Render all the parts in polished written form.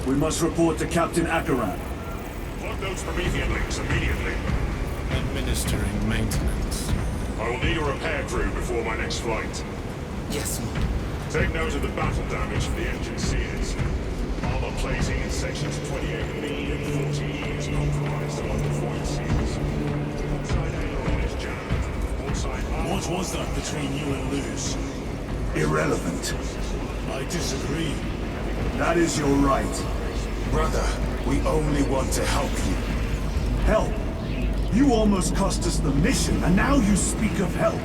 We must report to Captain Akaran. Plug those Promethean links immediately. Administering maintenance. I will need a repair crew before my next flight. Yes, Lord. Take note of the battle damage for the engine sears. Armor plating in sections 28B and 40E is compromised along the void seals. Outside aileron is jammed. Outside What was that between you and Luz? Irrelevant. I disagree. That is your right. Brother, we only want to help you. Help! You almost cost us the mission, and now you speak of help.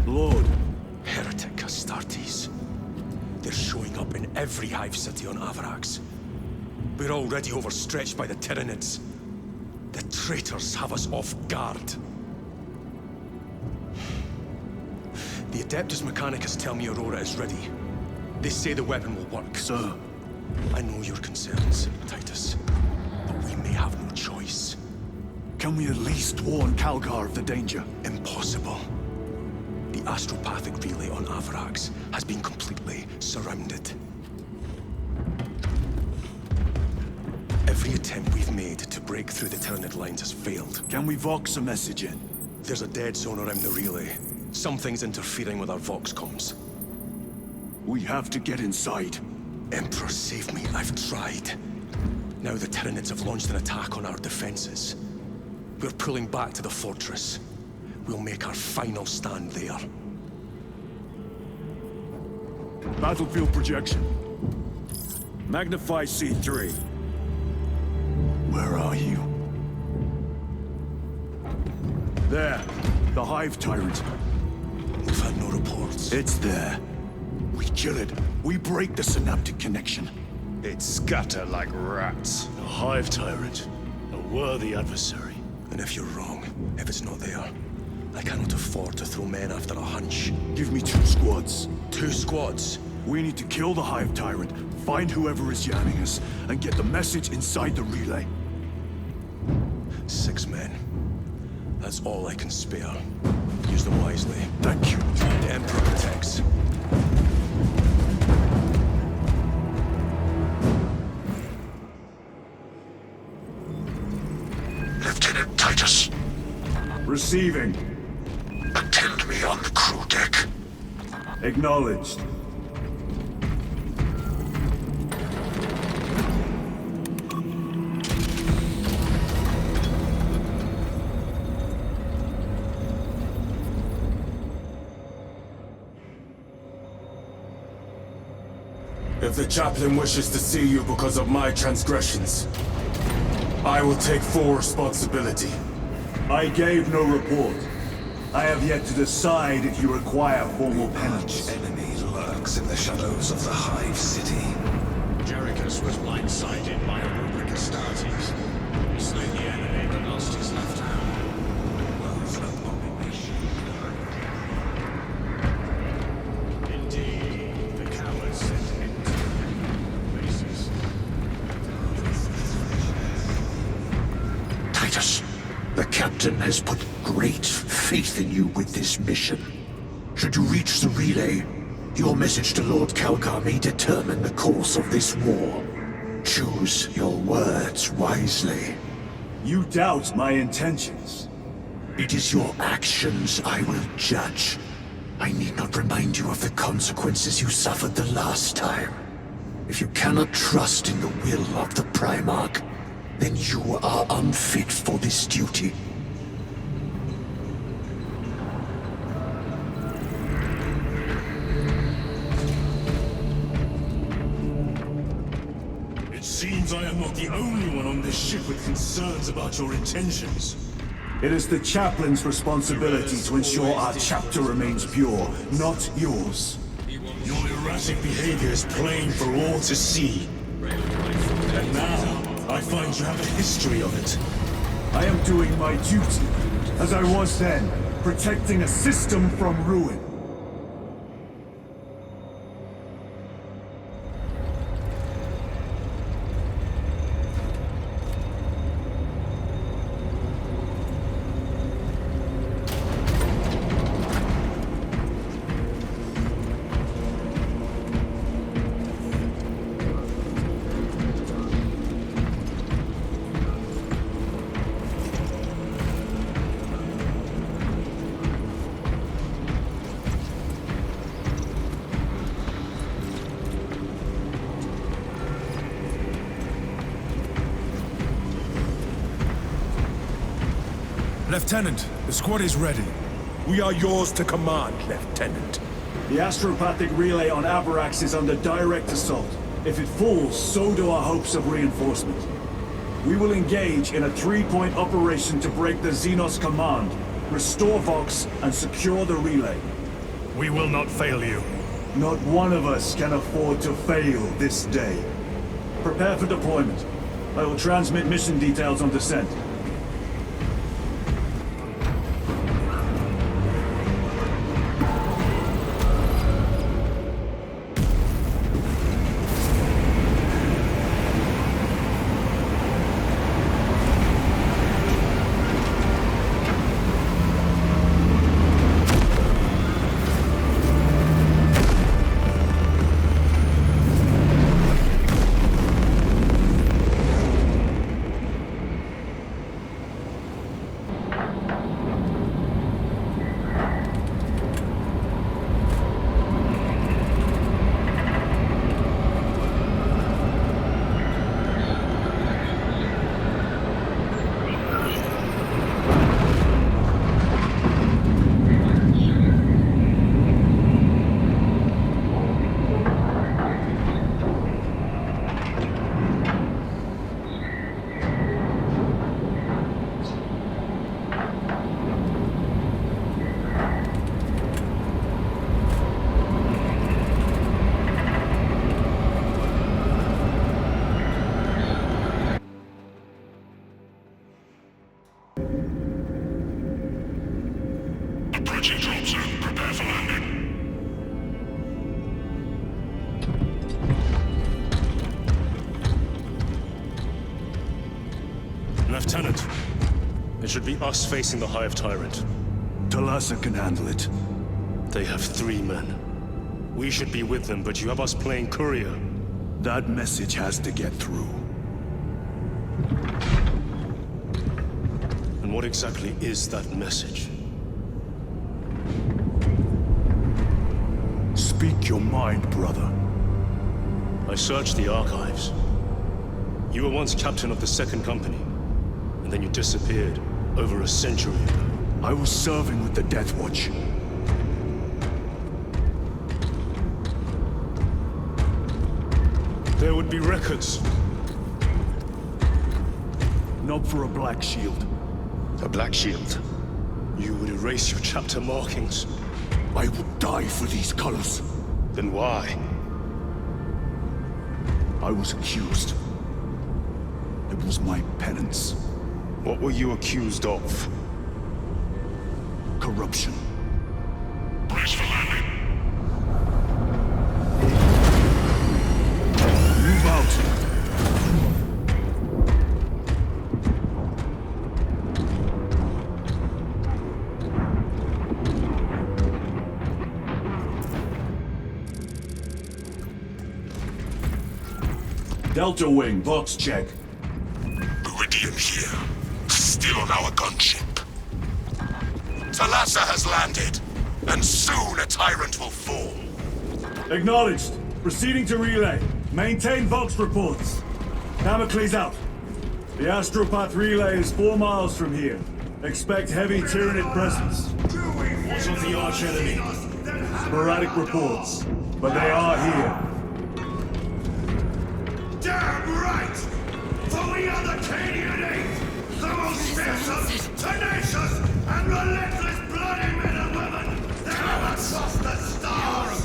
Lord. Heretic Astartes. They're showing up in every hive city on Avarax. We're already overstretched by the Tyranids. The traitors have us off guard. The Adeptus Mechanicus tell me Aurora is ready. They say the weapon will work. Sir. I know your concerns, Titus, but we may have no choice. Can we at least warn Calgar of the danger? Impossible. The astropathic relay on Avarax has been completely surrounded. Every attempt we've made to break through the Tyranid lines has failed. Can we vox a message in? There's a dead zone around the relay. Something's interfering with our vox comms. We have to get inside. Emperor, save me. I've tried. Now the Tyranids have launched an attack on our defenses. We're pulling back to the fortress. We'll make our final stand there. Battlefield projection. Magnify C3. Where are you? There. The Hive Tyrant. We've had no reports. It's there. We kill it. We break the synaptic connection. It scatter like rats. A Hive Tyrant. A worthy adversary. And if you're wrong, if it's not there, I cannot afford to throw men after a hunch. Give me 2 squads. 2 squads? We need to kill the Hive Tyrant, find whoever is jamming us, and get the message inside the relay. 6 men. That's all I can spare. Use them wisely. Thank you. The Emperor protects. Lieutenant Titus. Receiving. Attend me on the crew deck. Acknowledged. If the chaplain wishes to see you because of my transgressions, I will take full responsibility. I gave no report. I have yet to decide if you require formal penance. Enemy lurks in the shadows of the Hive City. Jerichus was blindsided by a rubric Astartes. He slayed the enemy but lost his left hand. Indeed, the cowards sent into places. Titus, the captain has put great faith in you with this mission. Should you reach the relay, your message to Lord Calgar may determine the course of this war. Choose your words wisely. You doubt my intentions. It is your actions I will judge. I need not remind you of the consequences you suffered the last time. If you cannot trust in the will of the Primarch, then you are unfit for this duty. It seems I am not the only one on this ship with concerns about your intentions. It is the chaplain's responsibility to ensure our chapter remains pure, not yours. Your erratic behavior is plain for all to see. And now, I find you have a history of it. I am doing my duty, as I was then, protecting a system from ruin. Lieutenant, the squad is ready. We are yours to command, Lieutenant. The astropathic relay on Avarax is under direct assault. If it falls, so do our hopes of reinforcement. We will engage in a three-point operation to break the Xenos command, restore Vox, and secure the relay. We will not fail you. Not one of us can afford to fail this day. Prepare for deployment. I will transmit mission details on descent. Approaching drop zone. Prepare for landing. Lieutenant, it should be us facing the Hive Tyrant. Talassa can handle it. They have 3 men. We should be with them, but you have us playing courier. That message has to get through. And what exactly is that message? Speak your mind, brother. I searched the archives. You were once captain of the Second Company, and then you disappeared over a century ago. I was serving with the Death Watch. There would be records. Not for a Black Shield. A Black Shield. You would erase your chapter markings. I would die for these colors. Then why? I was accused. It was my penance. What were you accused of? Corruption. Brace for landing. Move out. Delta Wing, box check. Iridium here. Still on our gunship. Talassa has landed, and soon a tyrant will fall. Acknowledged. Proceeding to relay. Maintain Vox reports. Damocles out. The Astropath relay is 4 miles from here. Expect heavy Tyranid presence. What's of the arch enemy? Sporadic reports, but they are here. Damn right! For we are the Cadian Eighth, the most fearsome, tenacious, and relentless bloody men and women that ever crossed the stars!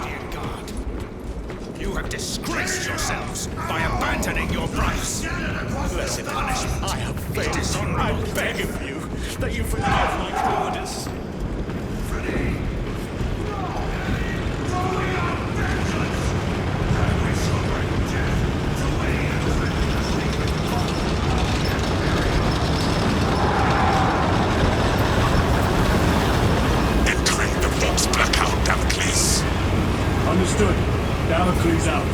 Radiant Guard. You have disgraced yourselves by abandoning your brothers. Blessed punishment. I have faith. I beg of you that you forgive my cowardice. Understood. Damocles out.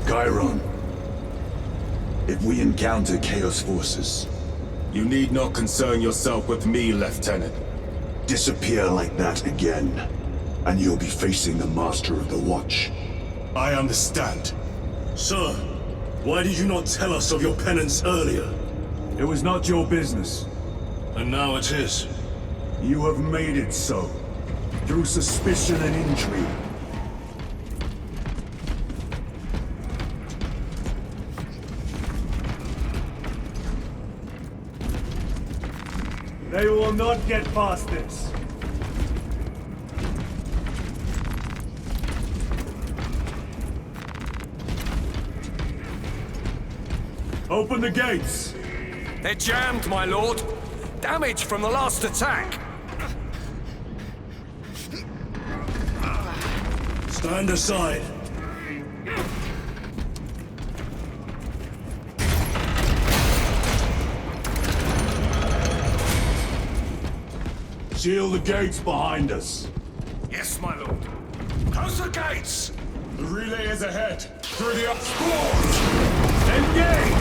Chiron, if we encounter Chaos forces, You need not concern yourself with me, Lieutenant. disappear like that again, and you'll be facing the Master of the Watch. I understand. Sir, why did you not tell us of your penance earlier? It was not your business. And now it is. You have made it so. Through suspicion and intrigue. They will not get past this. Open the gates! They're jammed, my lord. Damage from the last attack. Stand aside. Seal the gates behind us. Yes, my lord. Close the gates! The relay is ahead. Through the Engage!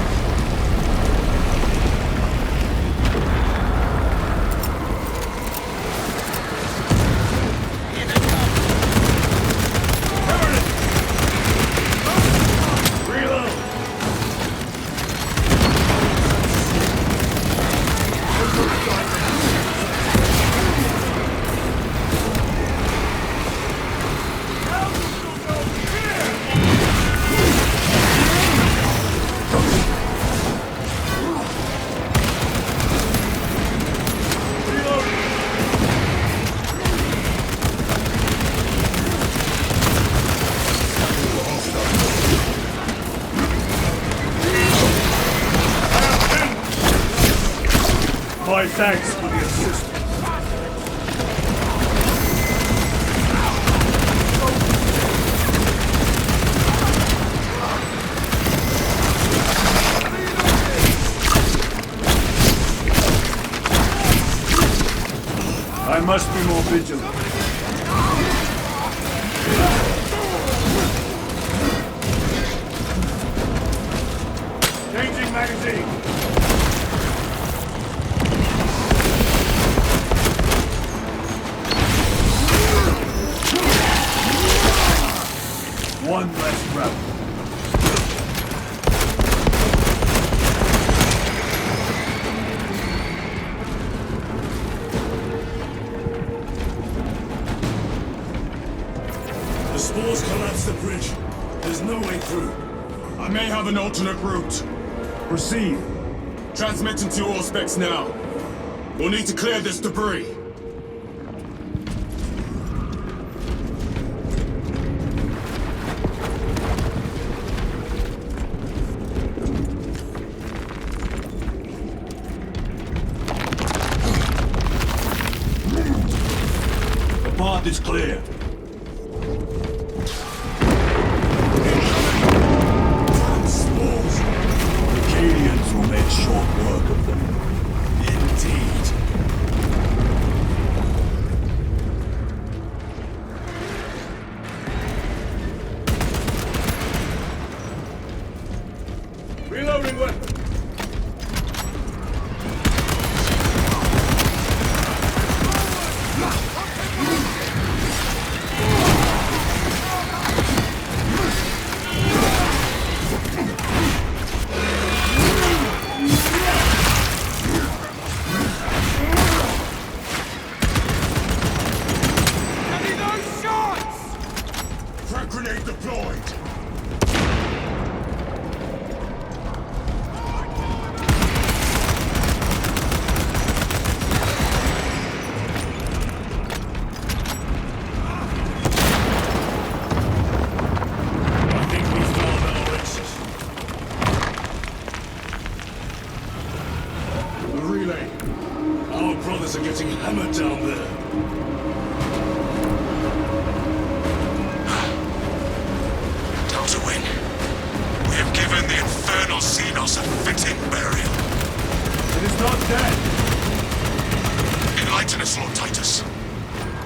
My thanks for the assistance. I must be more vigilant. Changing magazine. One less route. The spores collapsed the bridge. There's no way through. I may have an alternate route. Proceed. Transmitting to all specs now. We'll need to clear this debris. The path is clear. Spores! The Cadians will make short work of them. Indeed.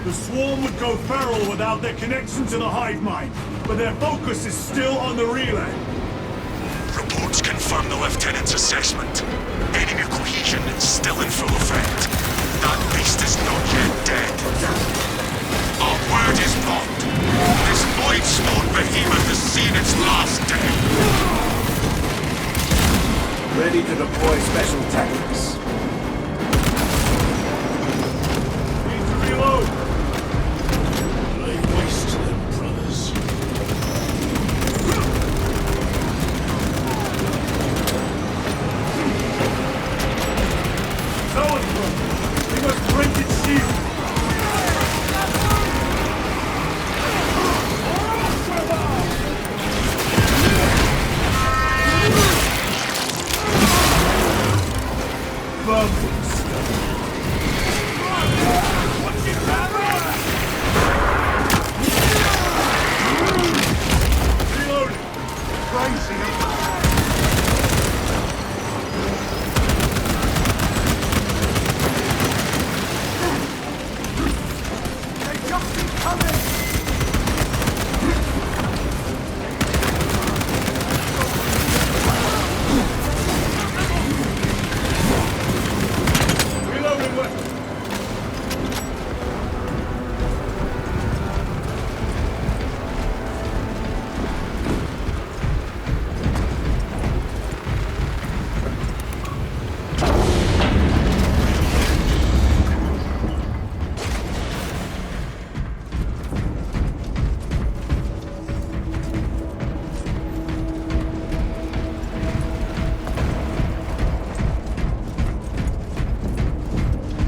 The swarm would go feral without their connection to the hive mind, but their focus is still on the relay. Reports confirm the Lieutenant's assessment. Enemy cohesion is still in full effect. That beast is not yet dead. Our word is bond. This void-spawn behemoth has seen its last day. Ready to deploy special tactics. Need to reload. Lay waste to them, brothers. We must break its shield.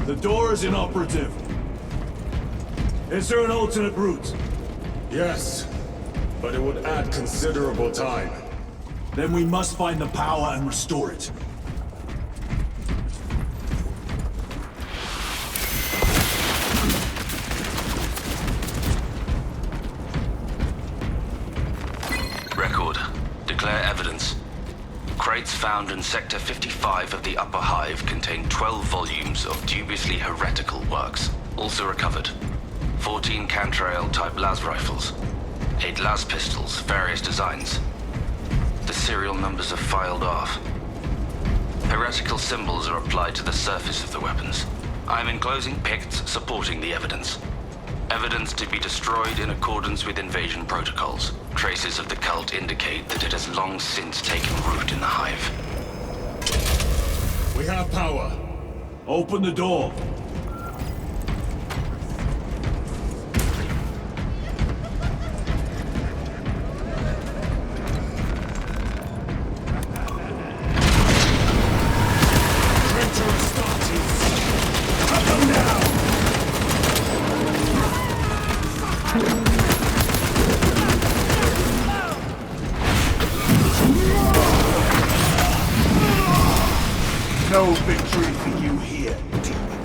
The door is inoperative. Is there an alternate route? Yes, but it would add considerable time. Then we must find the power and restore it. Record. Declare evidence. Crates found in Sector 55 of the Upper Hive contain 12 volumes of dubiously heretical works. Also recovered. 14 Cantrail-type las rifles. 8 las pistols, various designs. The serial numbers are filed off. Heretical symbols are applied to the surface of the weapons. I am enclosing picts supporting the evidence. Evidence to be destroyed in accordance with invasion protocols. Traces of the cult indicate that it has long since taken root in the Hive. We have power. Open the door. No victory for you here, demon.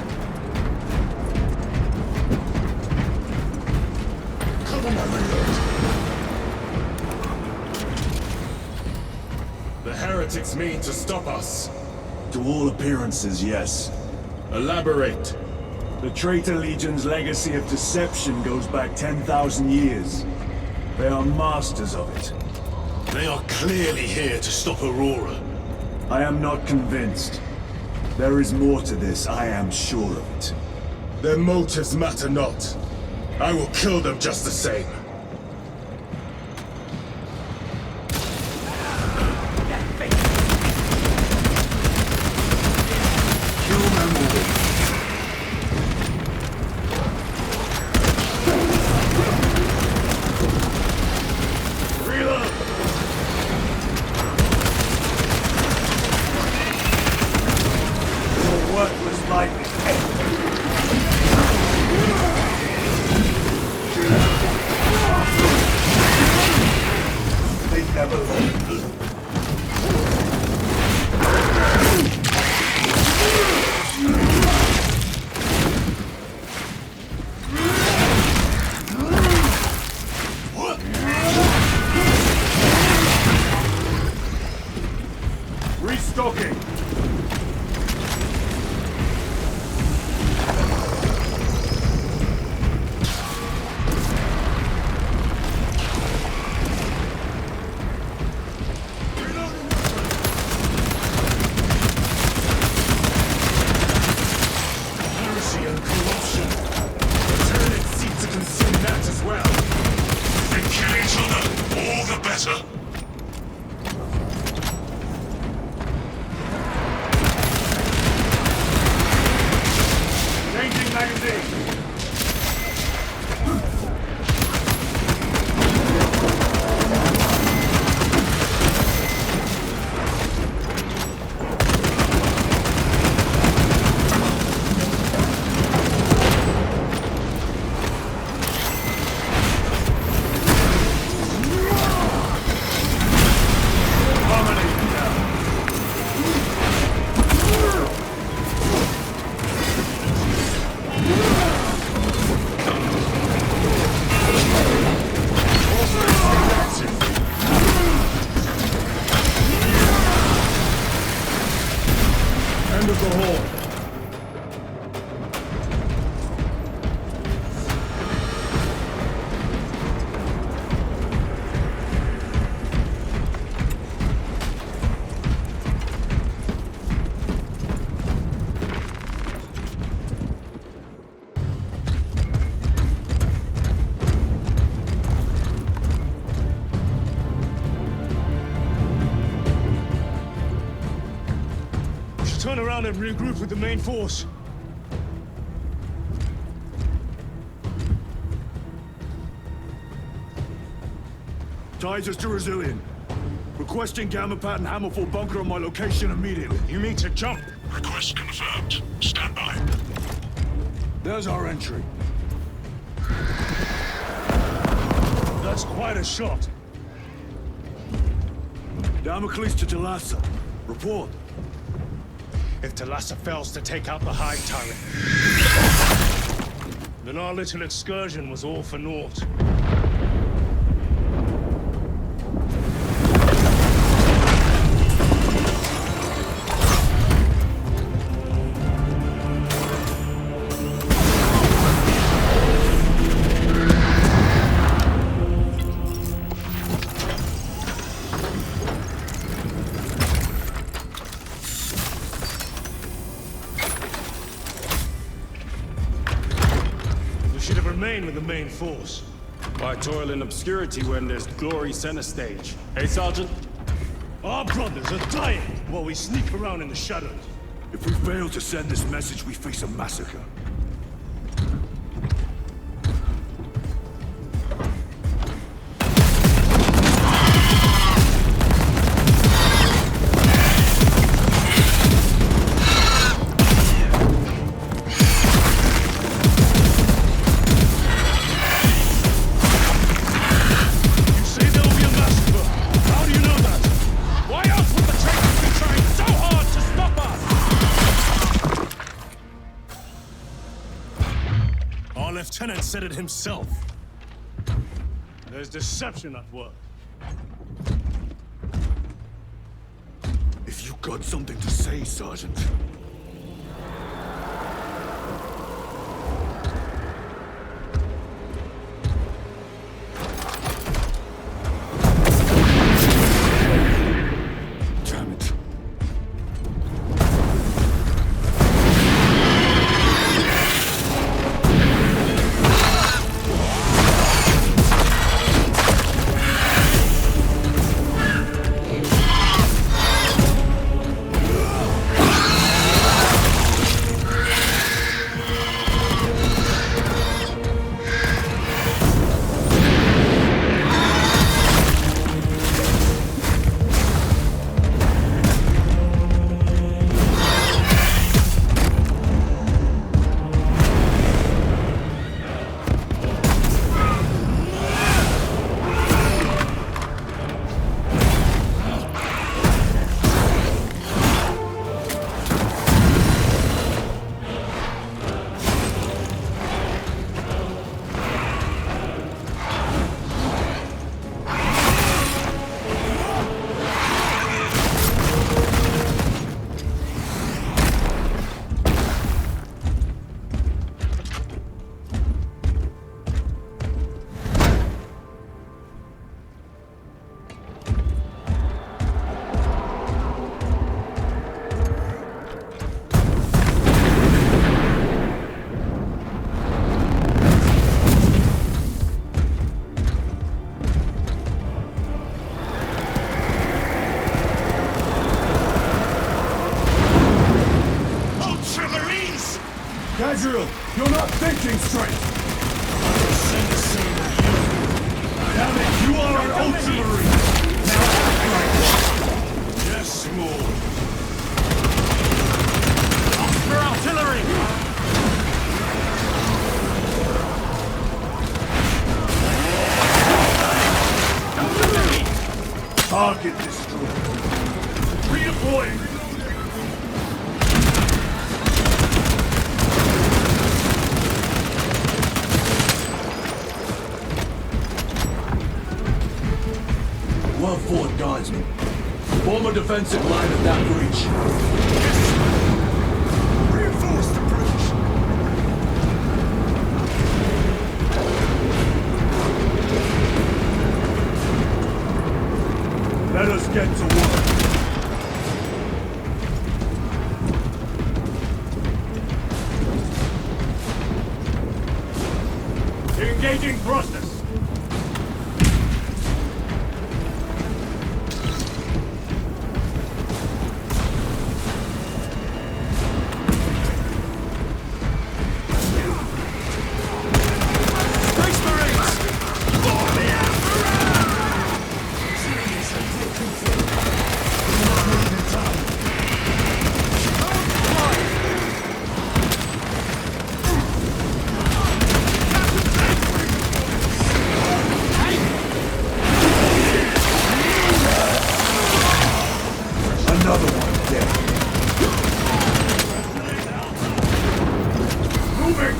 The heretics mean to stop us. To all appearances, yes. Elaborate. The Traitor Legion's legacy of deception goes back 10,000 years. They are masters of it. They are clearly here to stop Aurora. I am not convinced. There is more to this, I am sure of it. Their motives matter not. I will kill them just the same. Kill them all. Reload! Your worthless life is ended. better. Changing magazine. End of the hall. Turn around and regroup with the main force. Titus to Resilient. Requesting Gamma Pad and Hammerfall bunker on my location immediately. You mean to jump? Request confirmed. Stand by. There's our entry. That's quite a shot. Damocles to Talassa. Report. If Talassa fails to take out the Hive Tyrant, then our little excursion was all for naught. Remain with the main force. Why toil in obscurity when there's glory center stage? Hey, Sergeant? Our brothers are dying while we sneak around in the shadows. If we fail to send this message, we face a massacre. Lieutenant said it himself. There's deception at work. If you got something to say, Sergeant. Damn it. Target destroyed. Redeploying. Well fought, guardsmen. Form a defensive line at that breach. Reinforce the breach! Let us get to work. Engaging thrusters. Another one dead. Moving!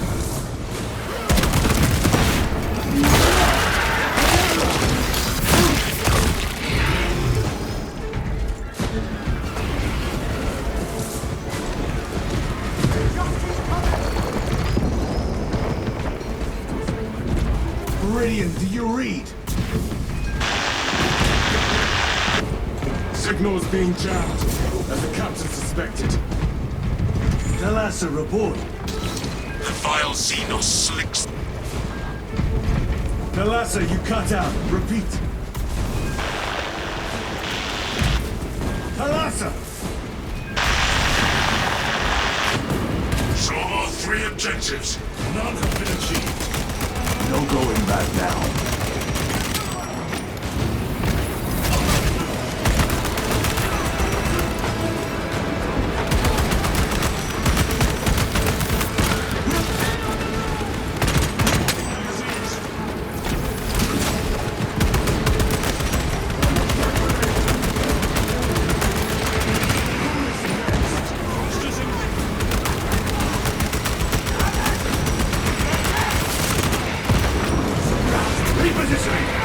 Meridian, do you read? Signal is being jammed, as the captain suspected. Talassa, report. The vile Xenos slicks. Talassa, you cut out. Repeat. Talassa! Saw all 3 objectives. None have been achieved. No going back now. Repositioning!